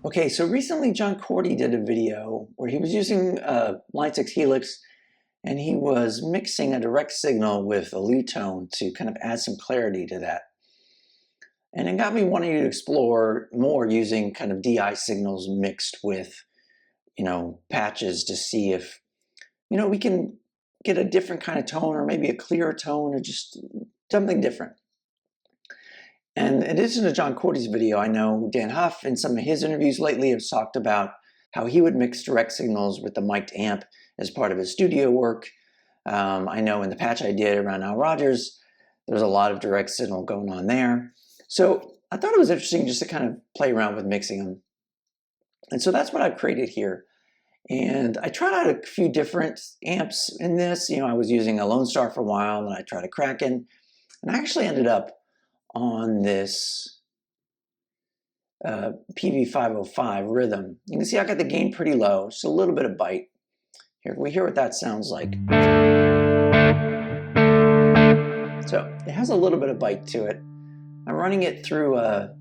Okay, so recently John Cordy did a video where he was using Line 6 Helix and he was mixing a direct signal with a lead tone to kind of add some clarity to that. And it got me wanting to explore more using kind of DI signals mixed with, patches to see if, we can get a different kind of tone or maybe a clearer tone or just something different. And in addition to John Cordy's video, I know Dan Huff in some of his interviews lately has talked about how he would mix direct signals with the mic'd amp as part of his studio work. I know in the patch I did around Nile Rodgers, there's a lot of direct signal going on there. So I thought it was interesting just to kind of play around with mixing them. And so that's what I've created here. And I tried out a few different amps in this. I was using a Lone Star for a while, and I tried a Kraken. And I actually ended up on this PV505 rhythm. You can see I got the gain pretty low, just a little bit of bite. Here, we hear what that sounds like. So it has a little bit of bite to it. I'm running it through a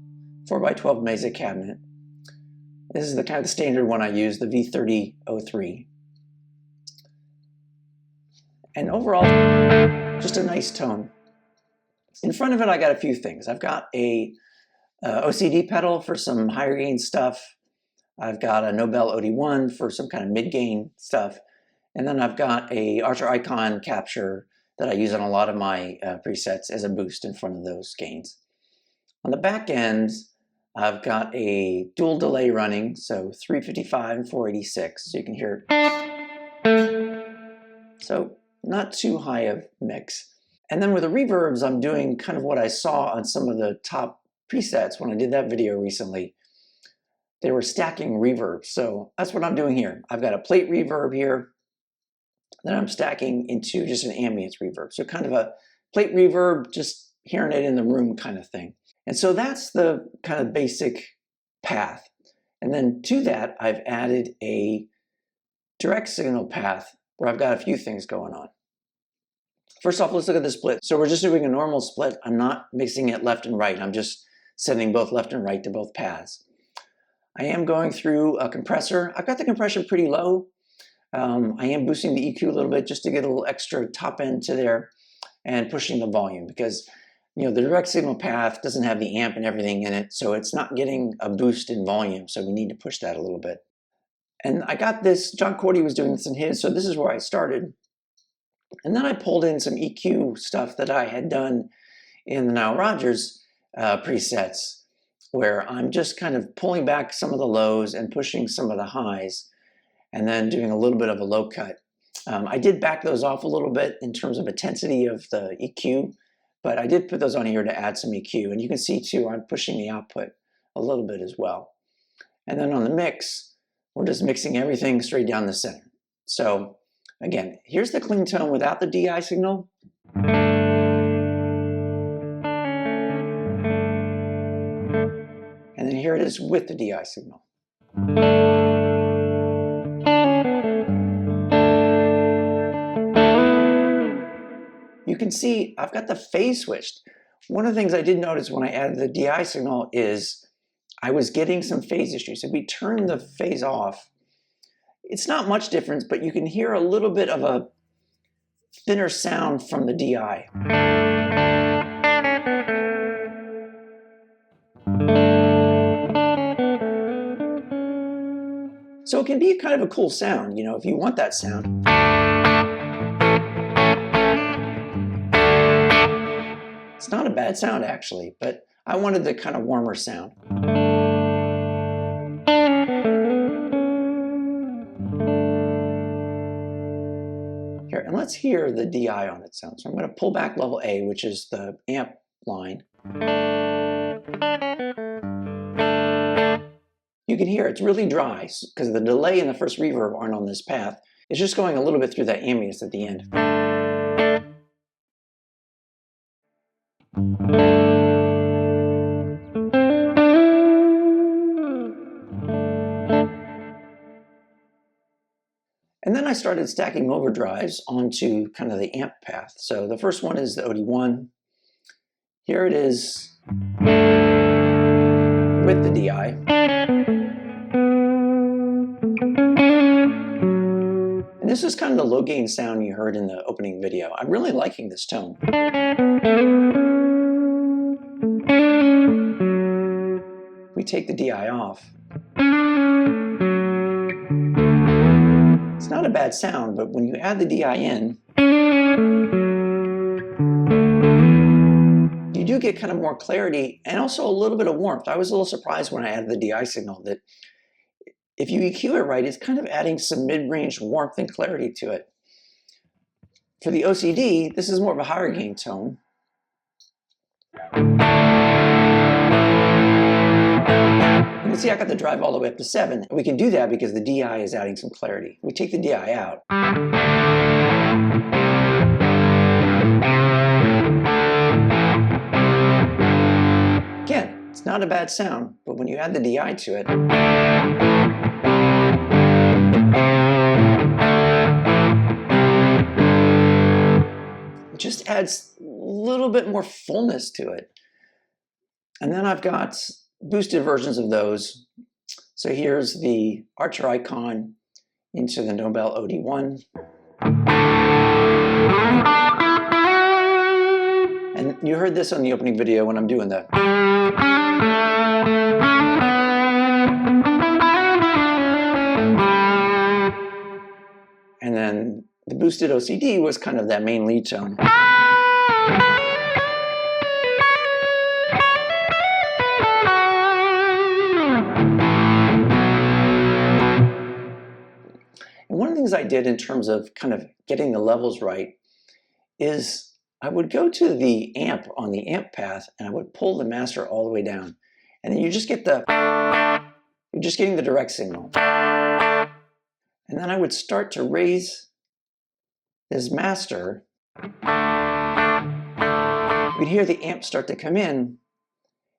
4x12 Mesa cabinet. This is the kind of the standard one I use, the V3003. And overall, just a nice tone. In front of it, I got a few things. I've got a OCD pedal for some higher gain stuff. I've got a Nobel OD1 for some kind of mid-gain stuff. And then I've got a Archer Icon capture that I use on a lot of my presets as a boost in front of those gains. On the back end, I've got a dual delay running, so 355 and 486, so you can hear it. So not too high of mix. And then with the reverbs, I'm doing kind of what I saw on some of the top presets when I did that video recently. They were stacking reverbs, so that's what I'm doing here. I've got a plate reverb here that I'm stacking into just an ambience reverb. So kind of a plate reverb, just hearing it in the room kind of thing. And so that's the kind of basic path. And then to that, I've added a direct signal path where I've got a few things going on. First off, let's look at the split. So we're just doing a normal split. I'm not mixing it left and right. I'm just sending both left and right to both paths. I am going through a compressor. I've got the compression pretty low. I am boosting the EQ a little bit just to get a little extra top end to there and pushing the volume because the direct signal path doesn't have the amp and everything in it, so it's not getting a boost in volume, so we need to push that a little bit. And I got this, John Cordy was doing this in his, so this is where I started. And then I pulled in some EQ stuff that I had done in the Nile Rodgers presets, where I'm just kind of pulling back some of the lows and pushing some of the highs, and then doing a little bit of a low cut. I did back those off a little bit in terms of intensity of the EQ, but I did put those on here to add some EQ. And you can see too, I'm pushing the output a little bit as well. And then on the mix, we're just mixing everything straight down the center. So again, here's the clean tone without the DI signal. And then here it is with the DI signal. You can see I've got the phase switched. One of the things I did notice when I added the DI signal is I was getting some phase issues. If we turn the phase off, it's not much difference, but you can hear a little bit of a thinner sound from the DI. So it can be kind of a cool sound, if you want that sound. It's not a bad sound actually, but I wanted the kind of warmer sound. Here, and let's hear the DI on its sound. So I'm going to pull back level A, which is the amp line. You can hear it's really dry because the delay and the first reverb aren't on this path. It's just going a little bit through that ambience at the end. And then I started stacking overdrives onto kind of the amp path. So the first one is the OD1. Here it is with the DI. this is kind of the low gain sound you heard in the opening video. I'm really liking this tone. We take the DI off. It's not a bad sound, but when you add the DI in, you do get kind of more clarity and also a little bit of warmth. I was a little surprised when I added the DI signal that if you EQ it right, it's kind of adding some mid-range warmth and clarity to it. For the OCD, this is more of a higher gain tone. You can see I got the drive all the way up to 7. We can do that because the DI is adding some clarity. We take the DI out. Again, it's not a bad sound, but when you add the DI to it, it just adds a little bit more fullness to it. And then I've got boosted versions of those. So here's the Archer icon into the Nobel OD1. And you heard this on the opening video when I'm doing the. And then the boosted OCD was kind of that main lead tone. And one of the things I did in terms of kind of getting the levels right is I would go to the amp on the amp path and I would pull the master all the way down. And then you just get you're just getting the direct signal. And then I would start to raise this master. You could hear the amp start to come in.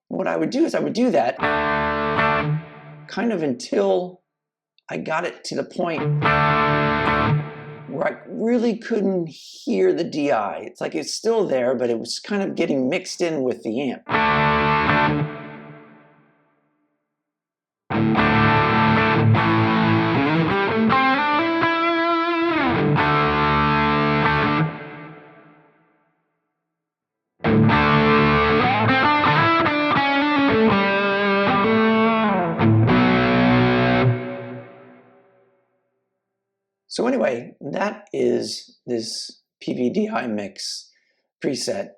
What I would do is I would do that kind of until I got it to the point where I really couldn't hear the DI. It's like it's still there, but it was kind of getting mixed in with the amp. So anyway, that is this PVDI mix preset.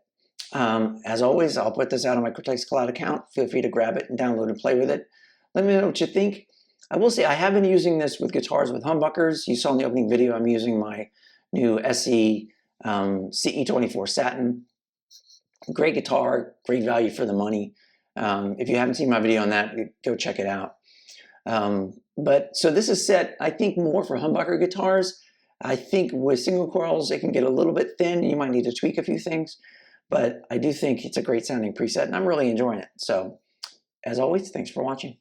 As always, I'll put this out on my Cortex Cloud account. Feel free to grab it and download and play with it. Let me know what you think. I will say I have been using this with guitars with humbuckers. You saw in the opening video I'm using my new SE CE24 Satin. Great guitar, great value for the money. If you haven't seen my video on that, go check it out. So this is set, I think, more for humbucker guitars. I think with single coils, it can get a little bit thin. You might need to tweak a few things, but I do think it's a great sounding preset and I'm really enjoying it. So as always, thanks for watching.